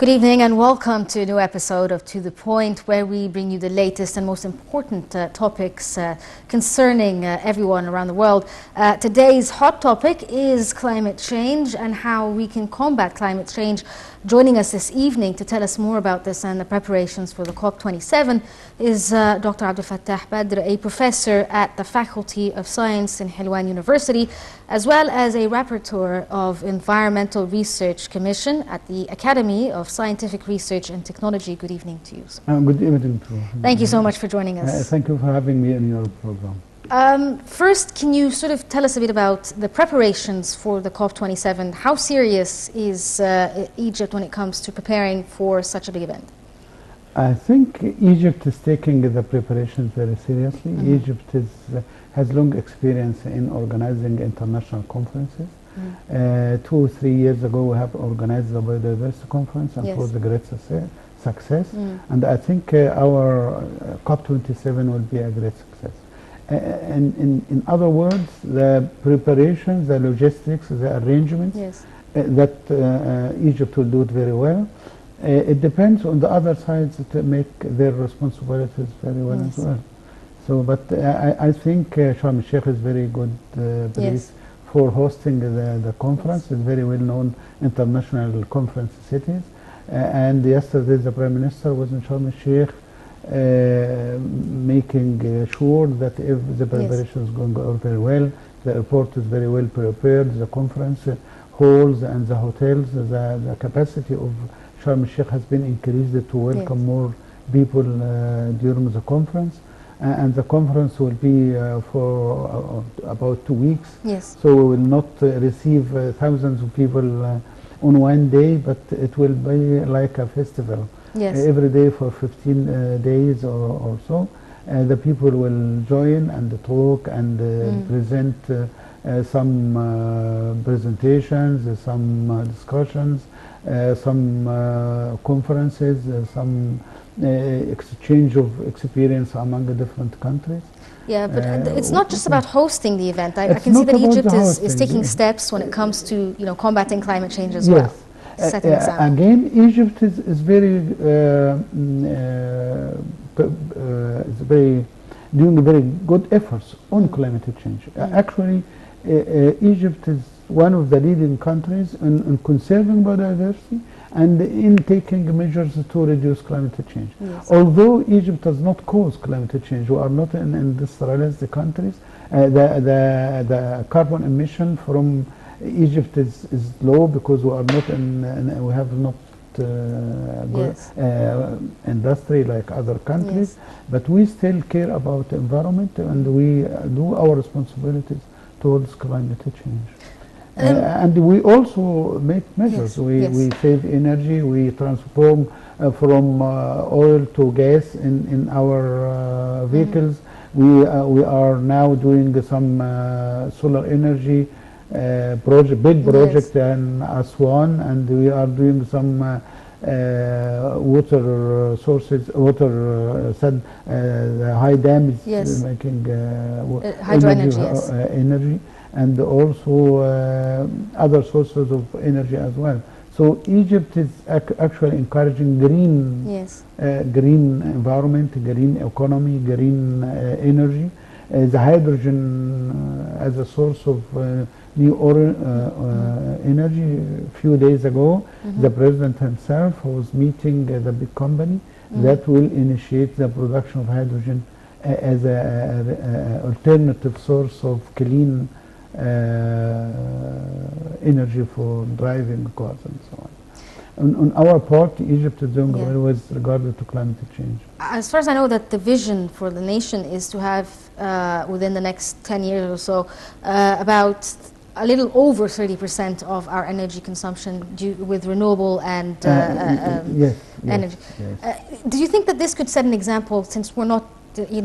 Good evening and welcome to a new episode of To The Point, where we bring you the latest and most important topics concerning everyone around the world. Today's hot topic is climate change and how we can combat climate change. Joining us this evening to tell us more about this and the preparations for the COP27 is Dr. Fattah Badr, a professor at the Faculty of Science in Helwan University, as well as a rapporteur of Environmental Research Commission at the Academy of Scientific Research and Technology. Good evening to you. Good evening to you. Thank you so much for joining us. Thank you for having me in your program. First, can you sort of tell us a bit about the preparations for the COP27? How serious is Egypt when it comes to preparing for such a big event? I think Egypt is taking the preparations very seriously. Egypt has long experience in organizing international conferences. 2 or 3 years ago we have organized the Biodiversity conference, and it was a great success. And I think our COP27 will be a great success. In other words, the preparations, the logistics, the arrangements, that Egypt will do it very well. It depends on the other sides to make their responsibilities very well as well. So, but I think Sharm el-Sheikh is very good place for hosting the conference. It's very well-known international conference cities. And yesterday the Prime Minister was in Sharm el-Sheikh, making sure that if the preparation is going very well, the airport is very well prepared, the conference halls and the hotels, the capacity of Sharm el-Sheikh has been increased to welcome more people during the conference. And the conference will be for about 2 weeks. So we will not receive thousands of people on one day, but it will be like a festival. Every day for 15 days or so. The people will join and talk and present some presentations, some discussions, some conferences, some exchange of experience among the different countries. Yeah, but it's not just about hosting the event. I can see that Egypt is taking steps when it comes to combating climate change as well. Again, Egypt is very doing very good efforts on climate change. Actually, Egypt is one of the leading countries in conserving biodiversity and in taking measures to reduce climate change. Although Egypt does not cause climate change, we are not in industrialized countries. The carbon emission from Egypt is low because we are not we have not industry like other countries, but we still care about the environment and we do our responsibilities towards climate change. And we also make measures. We save energy, we transform from oil to gas in our vehicles. We are now doing some solar energy big project in Aswan, and we are doing some water sources, high dams, making energy, and also other sources of energy as well. So Egypt is actually encouraging green environment, green economy, green energy. The hydrogen as a source of new energy. A few days ago, the president himself was meeting the big company that will initiate the production of hydrogen as an alternative source of clean energy for driving cars and so on. On our part, Egypt is doing very well with regard to climate change. As far as I know, that the vision for the nation is to have, within the next 10 years or so, about a little over 30% of our energy consumption with renewable and energy. Do you think that this could set an example, since we're not, when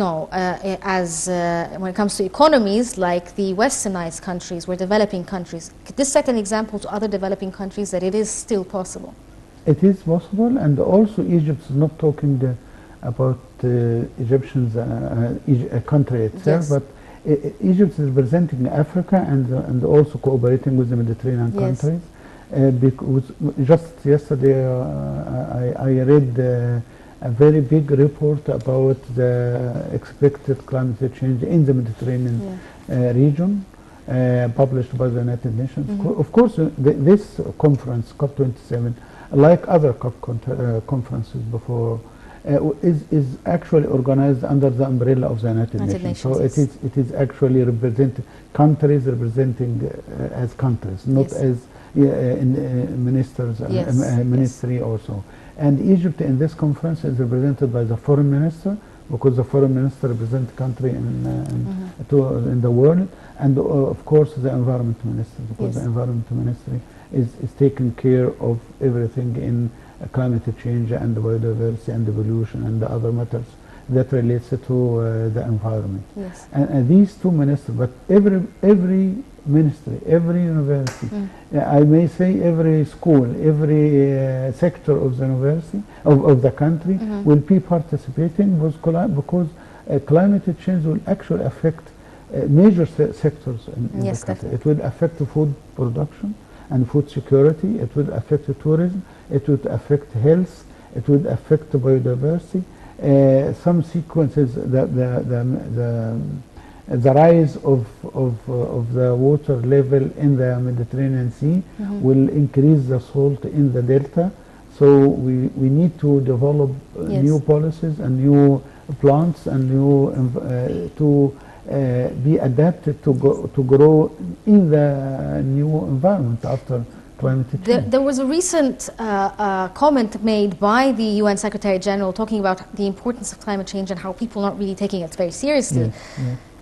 it comes to economies like the westernized countries, we're developing countries, could this set an example to other developing countries that it is still possible? It is possible, and also Egypt is not talking about Egyptians, a country itself, but Egypt is representing Africa and also cooperating with the Mediterranean countries. because just yesterday I read a very big report about the expected climate change in the Mediterranean region, published by the United Nations. Of course, this conference, COP27, like other COP conferences before, is actually organized under the umbrella of the United Nations. So it is actually representing countries, representing as countries, not as ministers, ministry or so. And Egypt in this conference is represented by the foreign minister, because the foreign minister represents the country in the world, and of course the environment minister, because the environment ministry is taking care of everything in climate change and biodiversity and evolution and the other matters that relates to the environment. And these two ministers, but every ministry, every university, I may say every school, every sector of the university, of the country will be participating, because climate change will actually affect major sectors in the country. It will affect food production and food security, it will affect tourism, it would affect health, it would affect biodiversity. Some sequences, the rise of the water level in the Mediterranean Sea will increase the salt in the delta. So we need to develop new policies and new plants and new to be adapted to grow in the new environment after climate change. There was a recent comment made by the UN Secretary General talking about the importance of climate change and how people are not really taking it very seriously.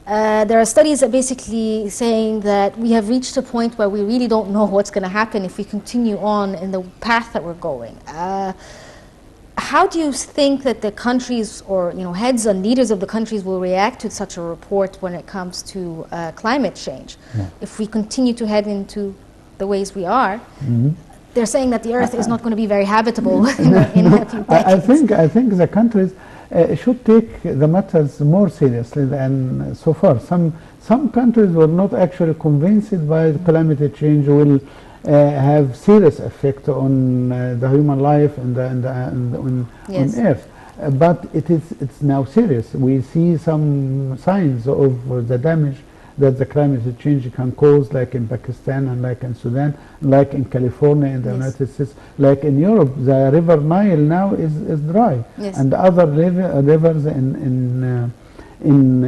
There are studies that basically saying that we have reached a point where we really don't know what's going to happen if we continue on in the path that we're going. How do you think that the countries, or heads and leaders of the countries, will react to such a report when it comes to climate change? If we continue to head into the ways we are, they're saying that the Earth is not going to be very habitable in a few decades. I think the countries should take the matters more seriously than so far. Some countries were not actually convinced by climate change will have serious effect on the human life and on Earth. But it's now serious. We see some signs of the damage that the climate change can cause, like in Pakistan and like in Sudan, like in California in the United States, like in Europe. The river Nile now is dry, and other rivers in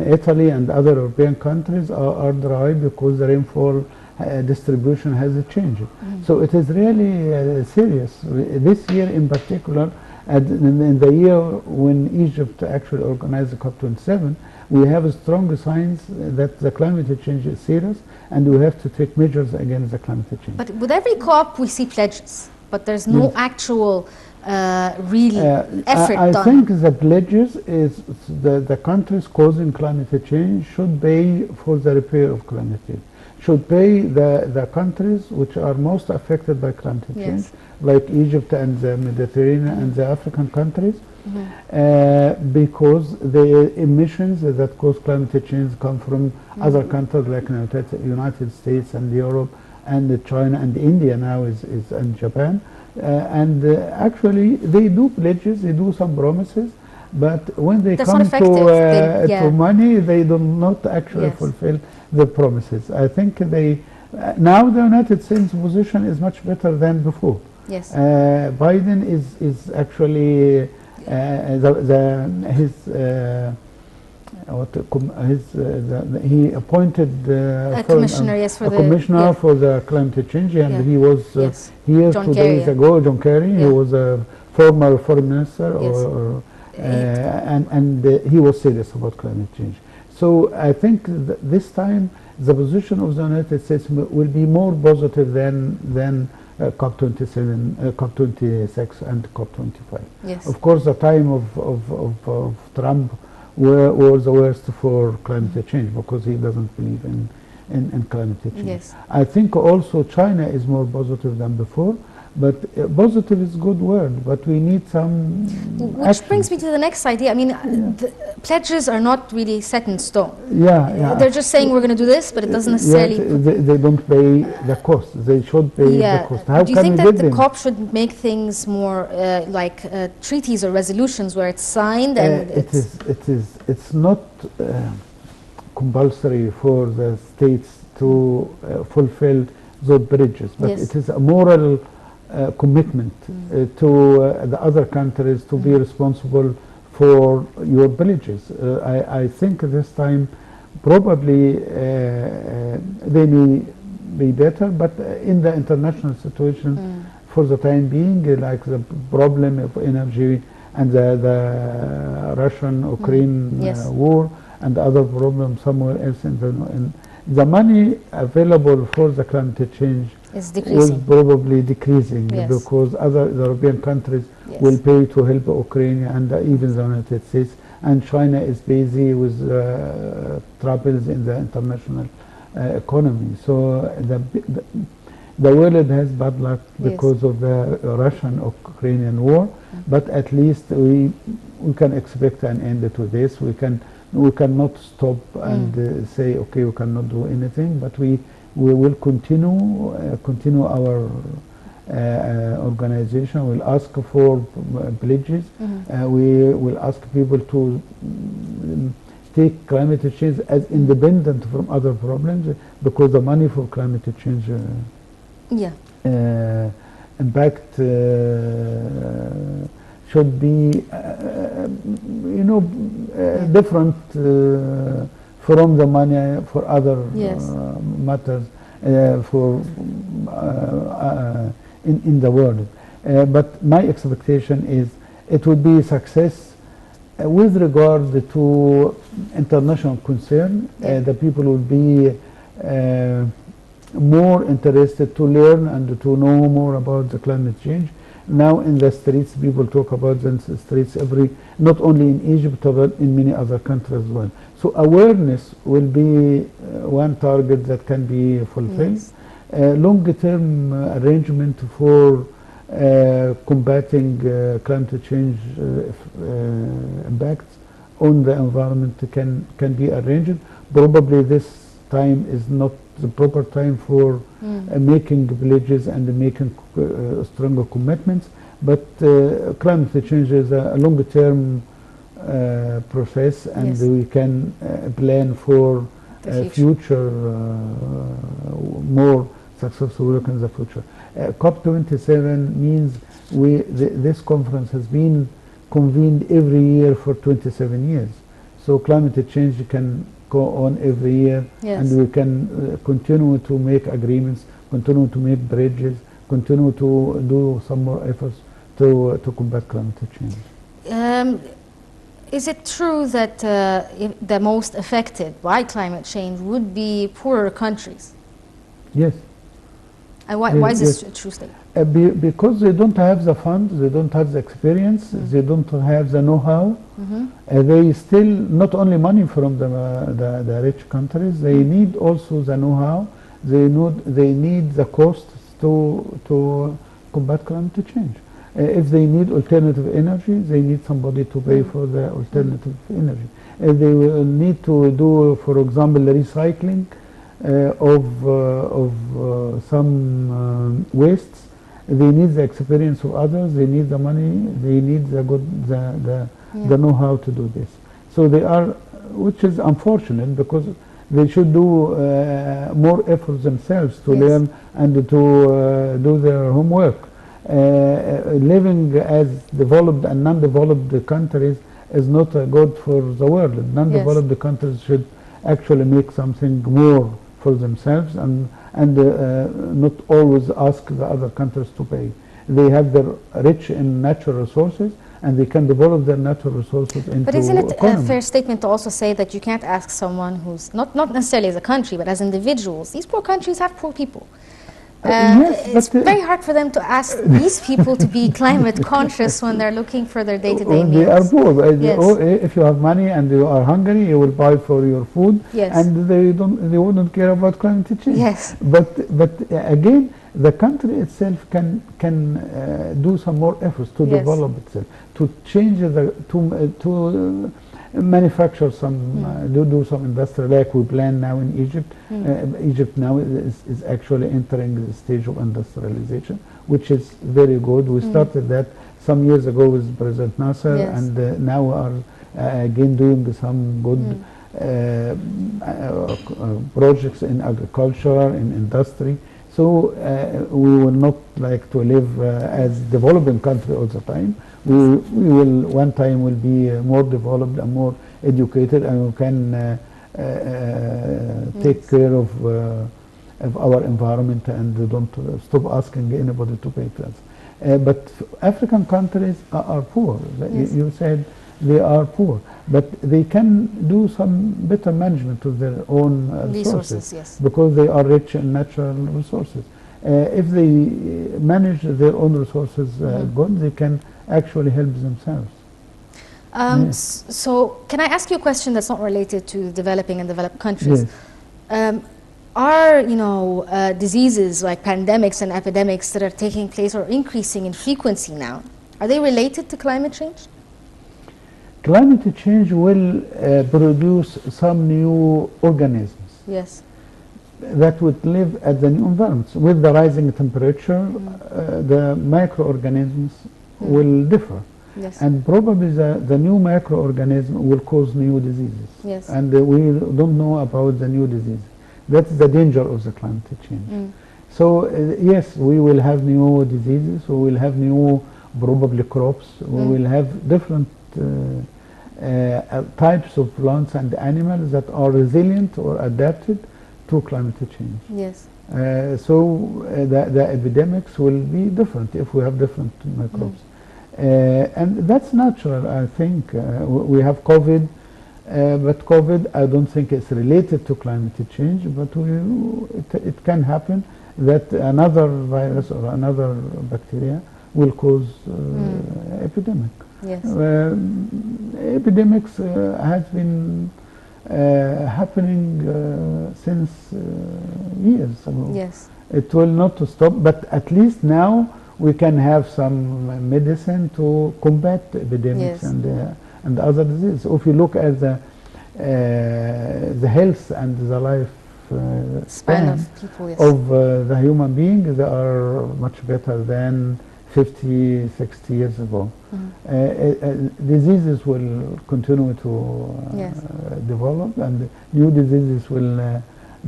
Italy and other European countries are dry because the rainfall distribution has changed. So it is really serious. This year in particular, in the year when Egypt actually organized the COP27, we have strong signs that the climate change is serious, and we have to take measures against the climate change. But with every COP we see pledges, but there's no actual real effort done. I think the pledges is the countries causing climate change should pay for the repair of climate change, should pay the countries which are most affected by climate change, like Egypt and the Mediterranean and the African countries, because the emissions that cause climate change come from other countries like the United States and Europe and China and India now and Japan. Actually they do pledges, they do some promises, but when they come to money, they do not actually fulfill the promises. I think now the United States position is much better than before. Biden is actually he appointed a commissioner, for the climate change, and he was here John 2 days ago. John Kerry, he was a former foreign minister, and he was serious about climate change. So I think this time the position of the United States will be more positive than COP27, COP26 and COP25. Of course, the time of Trump was the worst for climate change, because he doesn't believe in climate change. I think also China is more positive than before, But positive is good word, but we need some Which action. brings me to the next idea. I mean, the pledges are not really set in stone. They're just saying we're going to do this, but it doesn't necessarily... they don't pay the cost. They should pay the cost. How do you think that the COP should make things more like treaties or resolutions where it's signed and it's not compulsory for the states to fulfill those bridges, but it is a moral commitment to the other countries to be responsible for your villages. I think this time probably they may be better, but in the international situation for the time being, like the problem of energy and the Russian-Ukraine war and other problems somewhere else in the money available for the climate change is probably decreasing because other European countries will pay to help Ukraine and even the United States, and China is busy with troubles in the international economy. So the world has bad luck because of the Russian-Ukrainian war, but at least we can expect an end to this. We cannot stop and say, okay, we cannot do anything, but we will continue our organization. We'll ask for pledges. We will ask people to take climate change as independent from other problems, because the money for climate change impact should be different from the money for other matters in the world. But my expectation is it would be a success with regard to international concern. The people will be more interested to learn and to know more about the climate change. Now in the streets, people talk about the streets not only in Egypt but in many other countries as well. So awareness will be one target that can be fulfilled. Long-term arrangement for combating climate change impacts on the environment can be arranged. Probably this time is not the proper time for making pledges and making stronger commitments, but climate change is a long-term process, and we can plan for future more successful work in the future. COP27 means this conference has been convened every year for 27 years. So climate change can go on every year, and we can continue to make agreements, continue to make bridges, continue to do some more efforts to combat climate change. Is it true that the most affected by climate change would be poorer countries? Yes. And why is this a true statement? Because they don't have the funds, they don't have the experience, they don't have the know-how. They still, not only money from the rich countries, they need also the know-how, they need the costs to combat climate change. If they need alternative energy, they need somebody to pay for the alternative energy. If they will need to do, for example, the recycling of some wastes, they need the experience of others, they need the money, they need the know-how to do this. So they are, which is unfortunate, because they should do more efforts themselves to learn and to do their homework. Living as developed and non-developed countries is not good for the world. Non-developed countries should actually make something more for themselves and not always ask the other countries to pay. They have the rich in natural resources, and they can develop their natural resources into But isn't it economy. a fair statement to also say that you can't ask someone who's not necessarily as a country, but as individuals? These poor countries have poor people. It's very hard for them to ask these people to be climate conscious when they're looking for their day-to-day meals. They are poor. If you have money and you are hungry, you will buy for your food, and they wouldn't care about climate change. But again, the country itself can do some more efforts to develop itself, to change to manufacture some, do some industry like we plan now in Egypt. Egypt now is actually entering the stage of industrialization, which is very good. We started that some years ago with President Nasser, and now we are again doing some good projects in agriculture, in industry. So we will not like to live as developing country all the time. We will one time will be more developed and more educated, and we can take care of our environment and don't stop asking anybody to pay tax. But African countries are poor. You said they are poor, but they can do some better management of their own resources, because they are rich in natural resources. If they manage their own resources good, they can actually help themselves. So can I ask you a question that's not related to developing and developed countries? Are diseases like pandemics and epidemics that are taking place or increasing in frequency now, are they related to climate change? Climate change will produce some new organisms that would live at the new environments. With the rising temperature, the microorganisms will differ. And probably the new microorganism will cause new diseases. And we don't know about the new diseases. That's the danger of the climate change. So yes, we will have new diseases, we will have new probably crops, we will have different types of plants and animals that are resilient or adapted to climate change. So the epidemics will be different if we have different microbes. And that's natural, I think. We have COVID, but COVID I don't think it's related to climate change, but it can happen that another virus or another bacteria will cause epidemic. Epidemics has been happening since years ago. It will not stop, but at least now we can have some medicine to combat epidemics and other diseases. If you look at the health and the life span of people, of the human being, they are much better than 50, 60 years ago. Diseases will continue to develop, and new diseases will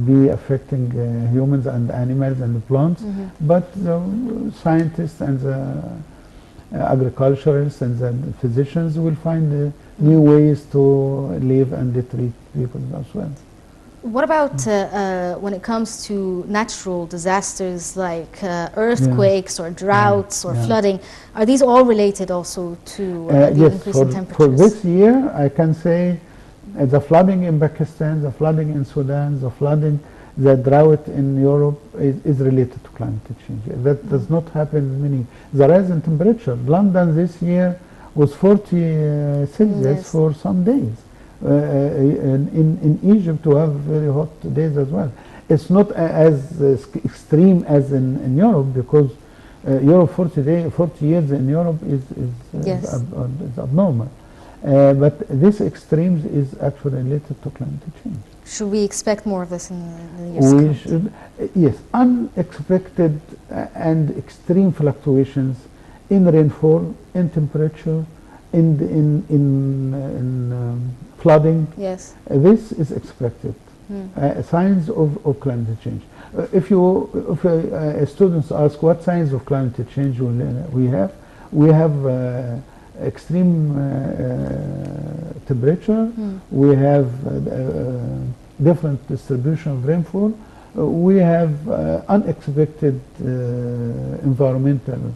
be affecting humans and animals and plants, but the scientists and the agriculturalists and the physicians will find new ways to live and treat people as well. What about when it comes to natural disasters like earthquakes or droughts or flooding? Are these all related also to the increase in temperatures? For this year, I can say the flooding in Pakistan, the flooding in Sudan, the drought in Europe is related to climate change. That does not happen many. The rise in temperature, London this year was 40 Celsius for some days. In Egypt we have very hot days as well. It's not as extreme as in Europe, because Europe 40 years in Europe is abnormal. But this extremes is actually related to climate change. Should we expect more of this in the years to come? We should, yes, unexpected and extreme fluctuations in rainfall, in temperature, in flooding. This is expected. Signs of climate change. If students ask what signs of climate change we have extreme temperature, we have different distribution of rainfall, we have unexpected environmental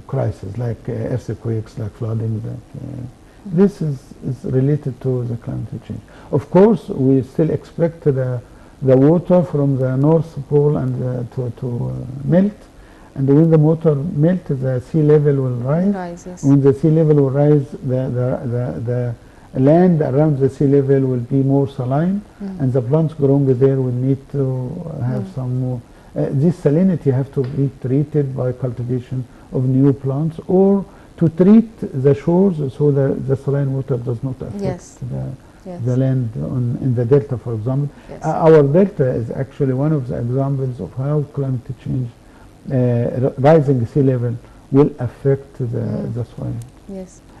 crisis like earthquakes, like flooding. This is related to the climate change. Of course, we still expect the water from the North Pole and to melt. And when the water melts, the sea level will rise. When the sea level will rise, the land around the sea level will be more saline, and the plants growing there will need to have some more this salinity have to be treated by cultivation of new plants, or to treat the shores so that the saline water does not affect the land in the delta, for example. Our delta is actually one of the examples of how climate change, rising sea level, will affect the soil.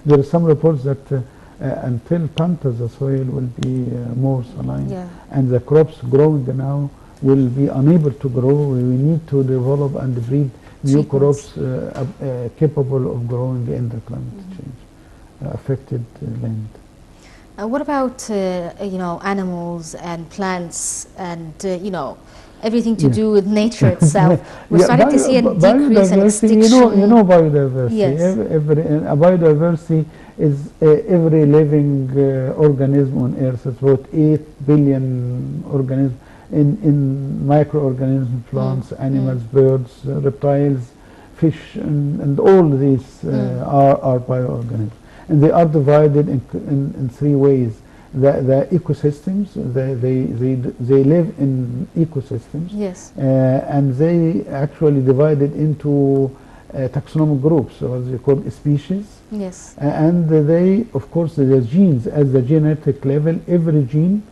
There are some reports that until Panta, the soil will be more saline, and the crops growing now will be unable to grow. We need to develop and breed new crops capable of growing in the climate change affected land. What about animals and plants and everything to do with nature itself? We're starting to see a decrease in extinction. You know biodiversity. Yes. Biodiversity is every living organism on Earth. It's about 8 billion organisms in microorganisms, plants, animals, birds, reptiles, fish, and all these are bioorganisms. And they are divided in 3 ways. The ecosystems, they live in ecosystems, and they actually divided into taxonomic groups, or they call species. And they, of course, the genes at the genetic level, every gene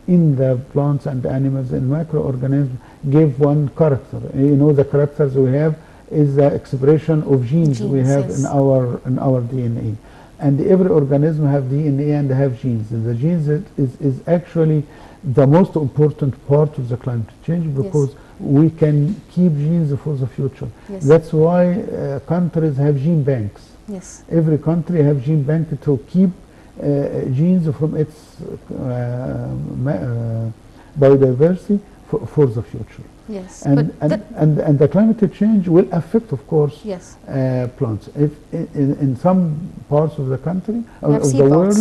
in the plants and animals and microorganisms give one character. The characters we have is the expression of genes we have in our DNA. And every organism have DNA and have genes. And the genes is actually the most important part of the climate change, because we can keep genes for the future. That's why countries have gene banks. Every country have gene bank to keep genes from its biodiversity for the future. And the climate change will affect, of course, plants. If in some parts of the country, of the world,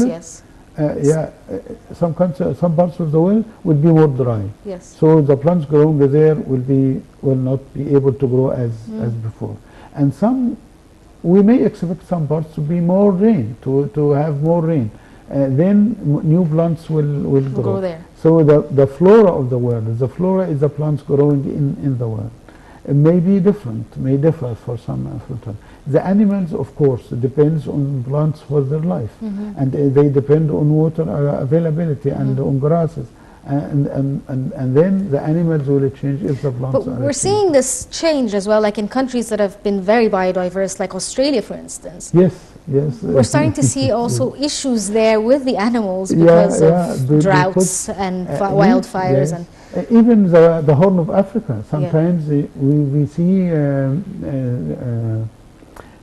some parts of the world will be more dry. So the plants growing there will not be able to grow as before. And we may expect some parts to be more rain, to have more rain. Then new plants will grow there. So the flora of the world, the flora is the plants growing in the world. It may be different, may differ for some. The animals, of course, depends on plants for their life, and they depend on water availability and on grasses. And then the animals will change if the plants are. But we're seeing this change as well, like in countries that have been very biodiverse, like Australia, for instance. We're starting to see also issues there with the animals because of droughts and wildfires. And even the Horn of Africa, sometimes we see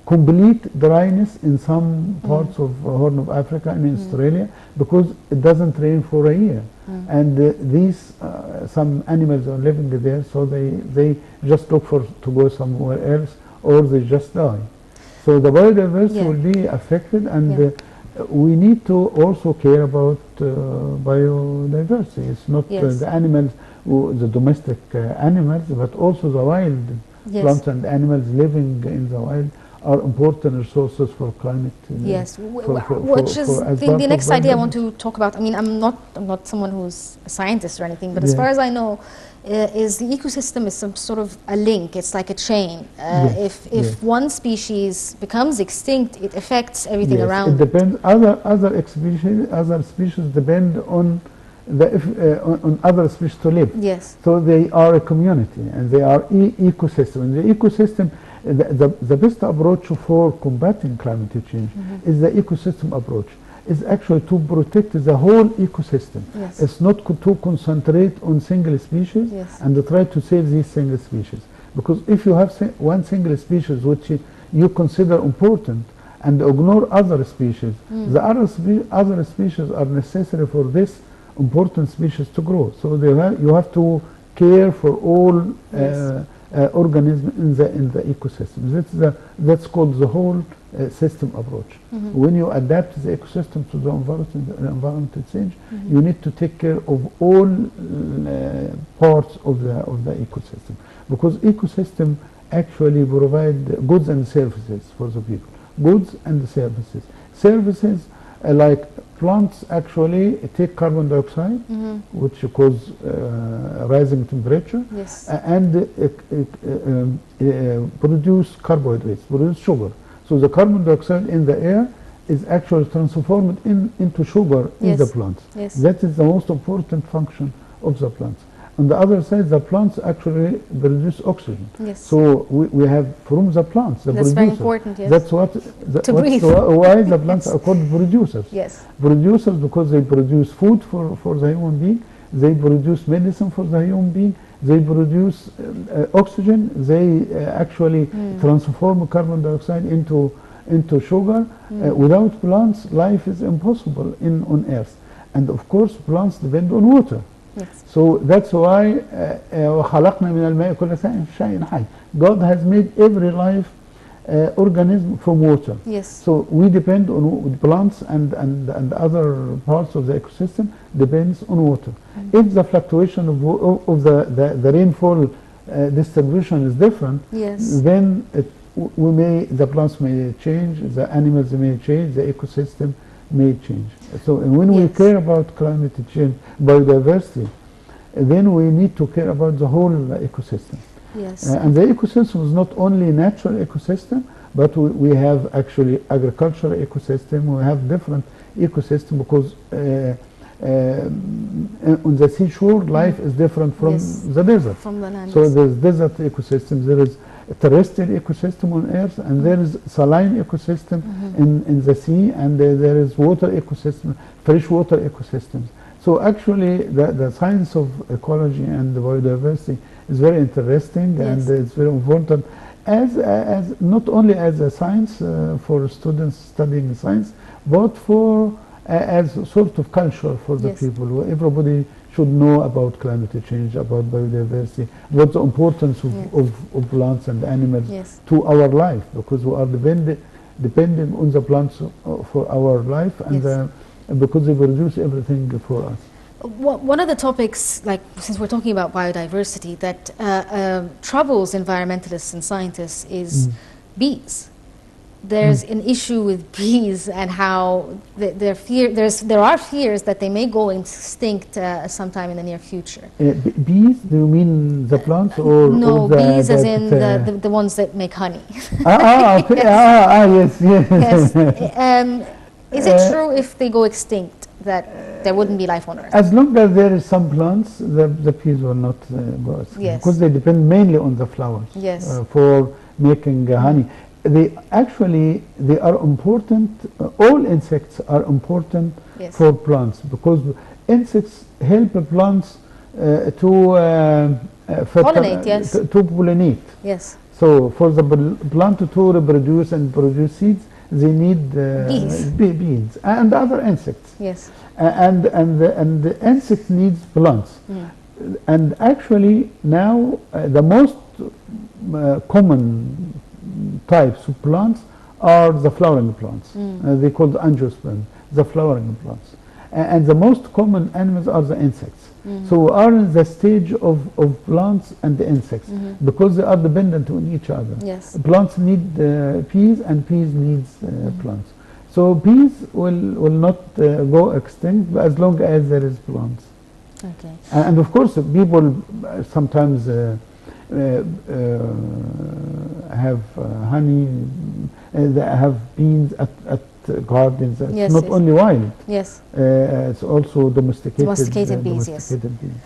complete dryness in some parts of Horn of Africa and in Australia, because it doesn't rain for a year. And these some animals are living there, so they just look to go somewhere else, or they just die. So the biodiversity will be affected, and we need to also care about biodiversity. It's not the animals, the domestic animals, but also the wild plants and animals living in the wild are important resources for climate. Which is the next idea I want to talk about. I mean, I'm not someone who's a scientist or anything, but as far as I know, is the ecosystem is some sort of a link. It's like a chain. If one species becomes extinct, it affects everything around. It depends. Other species depend on on other species to live. So they are a community, and they are ecosystem. And the ecosystem, the best approach for combating climate change is the ecosystem approach. Is actually to protect the whole ecosystem. It's not to concentrate on single species and to try to save these single species. Because if you have one single species which you consider important and ignore other species, the other species are necessary for this important species to grow. So you have to care for all organisms in the ecosystem. That's called the whole system approach. When you adapt the ecosystem to the environmental change, you need to take care of all parts of the ecosystem, because ecosystem actually provide goods and services for the people. Goods and services. Services like plants actually take carbon dioxide, which cause rising temperature, Yes. and produce carbohydrates, produce sugar. So the carbon dioxide in the air is actually transformed into sugar in the Yes. plants. Yes. That is the most important function of the plants. On the other side, the plants actually produce oxygen. Yes. So we have from the plants, the That's producers. very important, yes. That's what To breathe. why the plants Yes. are called producers. Yes. Producers because they produce food for the human being, they produce medicine for the human being, they produce oxygen, they actually transform carbon dioxide into sugar. Without plants, life is impossible on Earth. And of course, plants depend on water. Yes. So that's why وخلقنا من الماء كل شيء حي. God has made every life organism from water. Yes. So we depend on plants and other parts of the ecosystem depends on water. If the fluctuation of the rainfall distribution is different, Yes. then the plants may change, the animals may change, the ecosystem may change. So when we Yes. care about climate change, biodiversity, then we need to care about the whole ecosystem. Yes. And the ecosystem is not only natural ecosystem, but we have actually agricultural ecosystem, we have different ecosystem because on the seashore life is different from Yes. the desert. From the land. So there's desert ecosystem, there is a terrestrial ecosystem on Earth, and there is saline ecosystem in the sea, and there is water ecosystem, freshwater ecosystems. So actually the science of ecology and the biodiversity is very interesting. Yes. And it's very important as not only as a science for students studying science, but for as sort of culture for the Yes. people. Where everybody should know about climate change, about biodiversity, what the importance of plants and animals Yes. to our life, because we are depending on the plants for our life, and Yes. because they produce everything for us. One of the topics, like since we're talking about biodiversity, that troubles environmentalists and scientists is bees. There's an issue with bees and how there are fears that they may go extinct sometime in the near future. Bees? Do you mean the plants or No, or the, bees as that, in the ones that make honey. okay. Yes. Yes. Is it true if they go extinct that there wouldn't be life on Earth? As long as there is some plants, the bees will not go extinct, Yes. because they depend mainly on the flowers Yes. for making honey. They are important. All insects are important Yes. for plants, because insects help plants to Pollinate, yes. to pollinate. Yes. So for the plant to reproduce and produce seeds, they need Bees. bees and other insects. Yes. And the insect needs plants. And actually now the most common types of plants are the flowering plants. They call the angiosperm, the flowering plants. And the most common animals are the insects. So we are in the stage of plants and the insects, because they are dependent on each other. Yes. Plants need bees and bees needs plants. So bees will not go extinct as long as there is plants. Okay. And of course people sometimes have honey, they have bees at gardens. It's Yes, not yes. only wild. Yes. It's also domesticated Bees, yes. bees.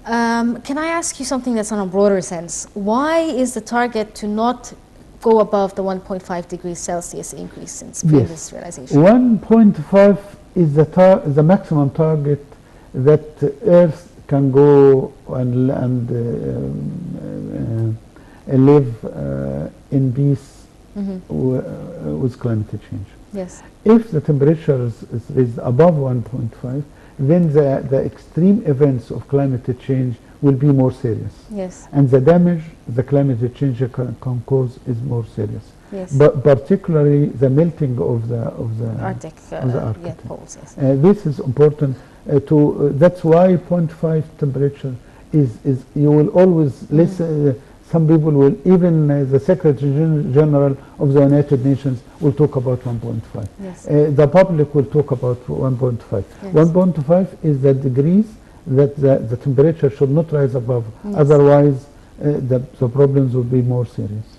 Can I ask you something that's on a broader sense? Why is the target to not go above the 1.5 degrees Celsius increase since pre-industrialization? 1.5 is the maximum target that Earth can go and live in peace with climate change. Yes. If the temperature is raised above 1.5, then the extreme events of climate change will be more serious. Yes. And the damage the climate change can cause is more serious. Yes. But particularly the melting of the Arctic, Arctic. poles. Yes. This is important that's why 0.5 temperature is you will always some people will, even the Secretary General of the United Nations will talk about 1.5. Yes. The public will talk about 1.5. Yes. 1.5 is the degrees that the temperature should not rise above. Yes. Otherwise, the problems will be more serious.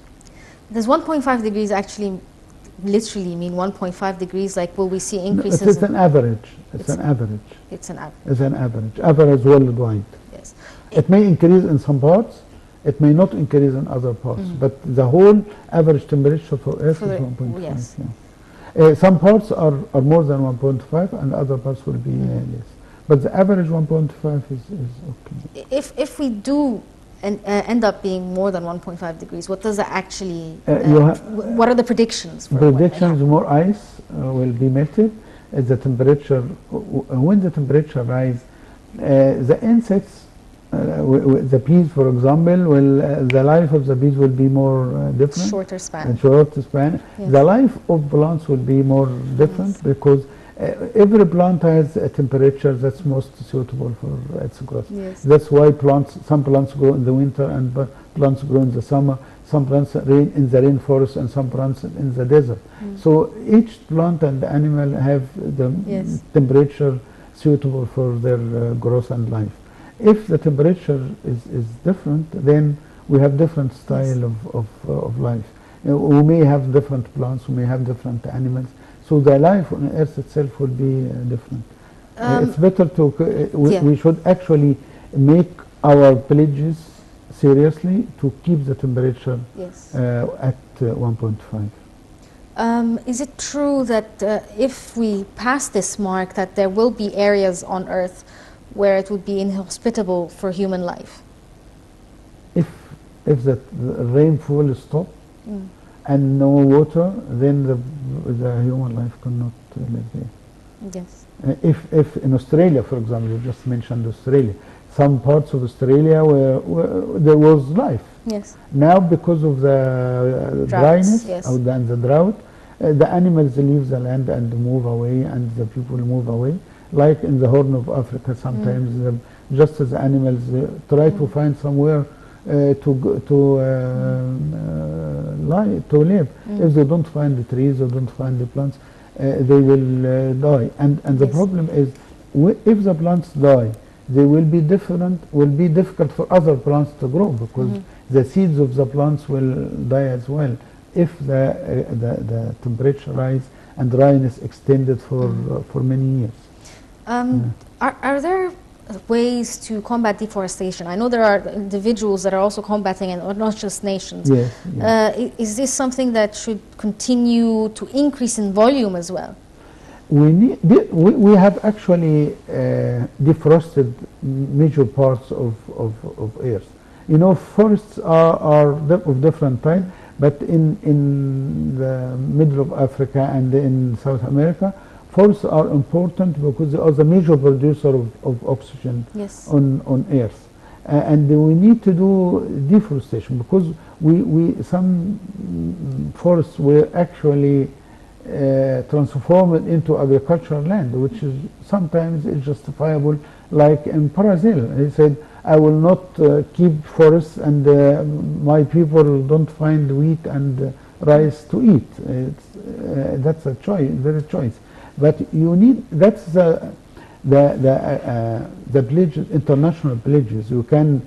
Does 1.5 degrees actually literally mean 1.5 degrees? Like, will we see increases? It's an average. It's an average. It's an average. It's an average. Average worldwide. Yes. It may increase in some parts. It may not increase in other parts. But the whole average temperature for Earth is 1.5. Yes. Yeah. Some parts are more than 1.5, and other parts will be less. But the average 1.5 is okay. If we do end up being more than 1.5 degrees, what does that actually, what are the predictions? Predictions, more ice will be melted. The temperature, when the temperature rises, the insects, the bees, for example, the life of the bees will be more different. Shorter span. Shorter span. Yes. The life of plants will be more different because every plant has a temperature that's most suitable for its growth. Yes. That's why some plants grow in the winter and plants grow in the summer. Some plants in the rainforest and some plants in the desert. So each plant and animal have the temperature suitable for their growth and life. If the temperature is different, then we have different style of life. We may have different plants, we may have different animals. So the life on Earth itself will be different. It's better to, we should actually make our pledges seriously to keep the temperature at 1.5. Is it true that if we pass this mark, that there will be areas on Earth where it would be inhospitable for human life? If the rainfall stops and no water, then the human life cannot live there. Yes. If in Australia, for example, you just mentioned Australia, some parts of Australia where there was life. Yes. Now, because of the dryness and the drought, the animals leave the land and move away, and the people move away. Like in the Horn of Africa, sometimes just as animals try to find somewhere to live. If they don't find the trees or don't find the plants, they will die. And the problem is, if the plants die, they will be difficult for other plants to grow, because the seeds of the plants will die as well if the temperature rise and dryness extended for many years. Are there ways to combat deforestation? I know there are individuals that are also combating it, or not just nations. Yes, yes. Is this something that should continue to increase in volume as well? We have actually deforested major parts of Earth. You know, forests are of different types, but in the middle of Africa and in South America, forests are important because they are the major producer of oxygen on Earth. And we need to do deforestation, because some forests were actually transformed into agricultural land, which is sometimes is justifiable. Like in Brazil, he said, I will not keep forests, and my people don't find wheat and rice to eat. That's a choice, very choice. But you need, that's the pledges, international pledges. You can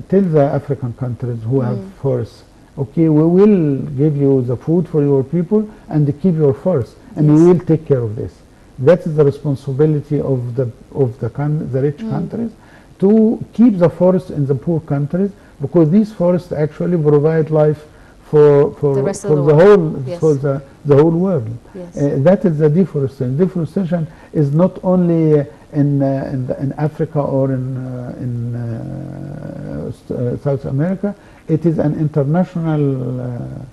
tell the African countries who have forests, okay, we will give you the food for your people and keep your forests, and we will take care of this. That's the responsibility of the rich countries, to keep the forests in the poor countries, because these forests actually provide life for the whole world. Yes. That is the deforestation. Deforestation is not only in Africa or in South America. It is an international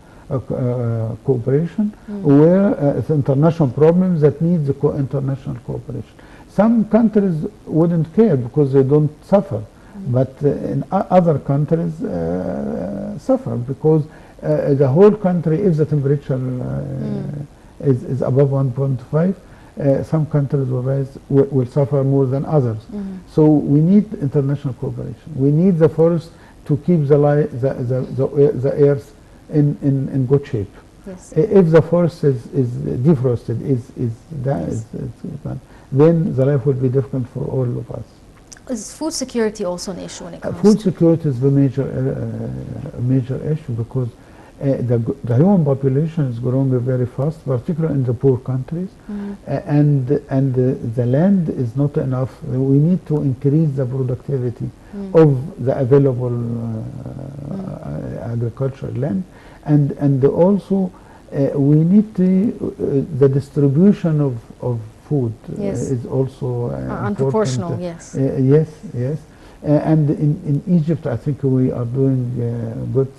cooperation, where it's international problems that need the international cooperation. Some countries wouldn't care because they don't suffer, but in other countries suffer because the whole country, if the temperature is above 1.5, some countries will suffer more than others. So we need international cooperation. We need the forests to keep the earth in good shape. Yes. If the forest is deforested, then the life will be difficult for all of us. Is food security also an issue when it comes Food to security is the major issue, because the human population is growing very fast, particularly in the poor countries, and the land is not enough. We need to increase the productivity of the available agricultural land, and also we need the distribution of food is also unproportional. Yes. Yes. And in Egypt, I think we are doing good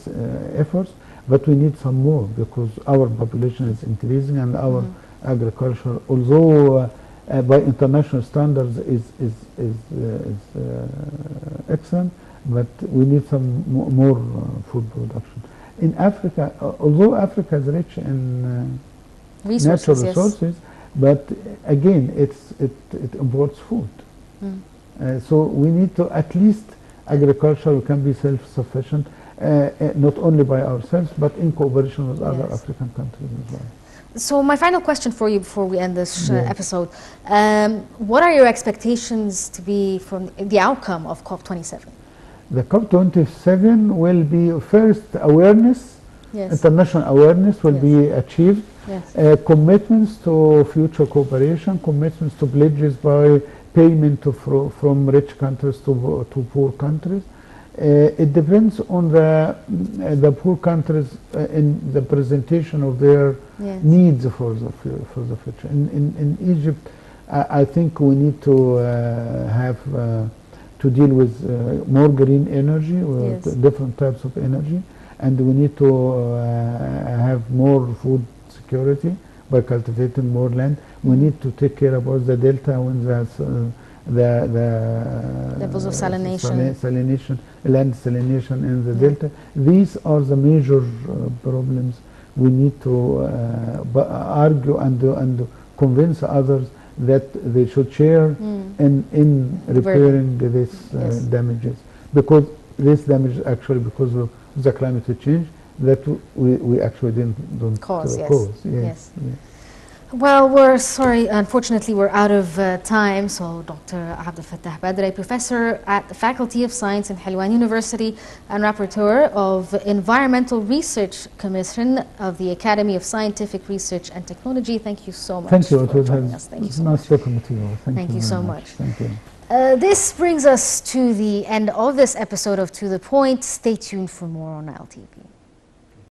efforts, but we need some more, because our population is increasing, and our agriculture, although by international standards is excellent, but we need some more food production. In Africa, although Africa is rich in natural resources, but again, it imports food. So we need to, at least agriculture, we can be self-sufficient, not only by ourselves, but in cooperation with other African countries as well. So my final question for you before we end this episode, what are your expectations to be from the outcome of COP27? The COP27 will be, first, awareness, international awareness will be achieved, commitments to future cooperation, commitments to pledges by payment from rich countries to poor countries. It depends on the poor countries in the presentation of their needs for the future. In Egypt, I think we need to have to deal with more green energy, with different types of energy, and we need to have more food security by cultivating more land. We need to take care about the delta when the levels of salination, land salination in the delta. These are the major problems we need to argue and convince others that they should share in repairing these damages, because this damage is actually because of the climate change that we actually don't cause. Yes. Well, we're sorry, unfortunately we're out of time. So Dr. Abdel Fattah Badr, a professor at the Faculty of Science in Helwan University and rapporteur of Environmental Research Commission of the Academy of Scientific Research and Technology. Thank you so much for joining us. Thank you so much. Talking to you. Thank you so much. Thank you. This brings us to the end of this episode of To The Point. Stay tuned for more on LTV.